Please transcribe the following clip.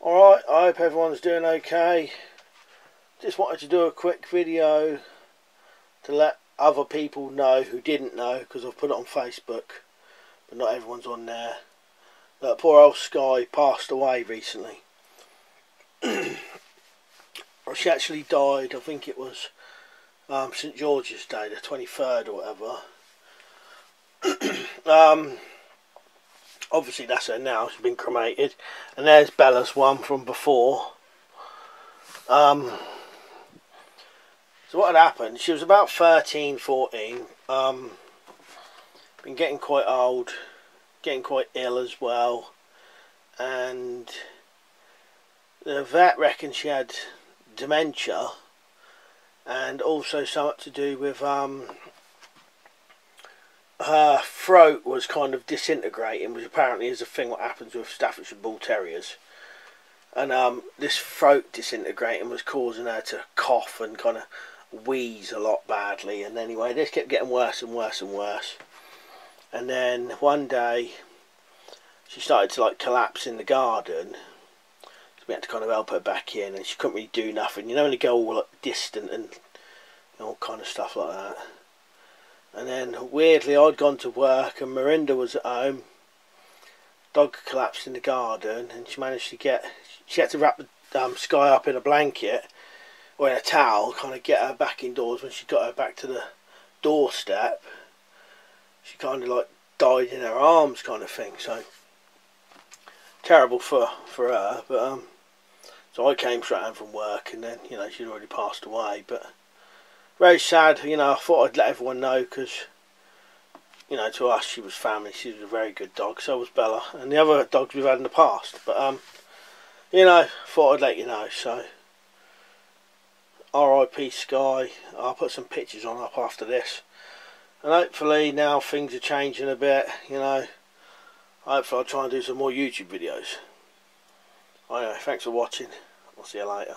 Alright, I hope everyone's doing okay. Just wanted to do a quick video to let other people know who didn't know, because I've put it on Facebook, but not everyone's on there, that poor old Sky passed away recently. She actually died, I think it was St George's Day, the 23rd or whatever. Obviously that's her now, she's been cremated. And there's Bella's one from before. So what had happened, she was about 13, 14. Been getting quite old, getting quite ill as well. And the vet reckoned she had dementia. And also something to do with her throat was kind of disintegrating, which apparently is a thing what happens with Staffordshire Bull Terriers. And this throat disintegrating was causing her to cough and kind of wheeze a lot badly. And anyway, this kept getting worse and worse and worse. And then one day she started to like collapse in the garden. So we had to kind of help her back in, and she couldn't really do nothing. You know, when you go all like, distant and all kind of stuff like that. And then weirdly I'd gone to work and Miranda was at home. Dog collapsed in the garden, and she managed to get, she had to wrap the Sky up in a blanket or in a towel, kind of get her back indoors. When she got her back to the doorstep, she kind of like died in her arms kind of thing. So terrible for her, but so I came straight home from work, and then, you know, she'd already passed away. But very sad, you know. I thought I'd let everyone know, because, you know, to us she was family. She was a very good dog. So was Bella and the other dogs we've had in the past. But you know, thought I'd let you know. So R.I.P. Sky. I'll put some pictures on up after this, and hopefully now things are changing a bit. You know, hopefully I'll try and do some more YouTube videos. Anyway, thanks for watching. I'll see you later.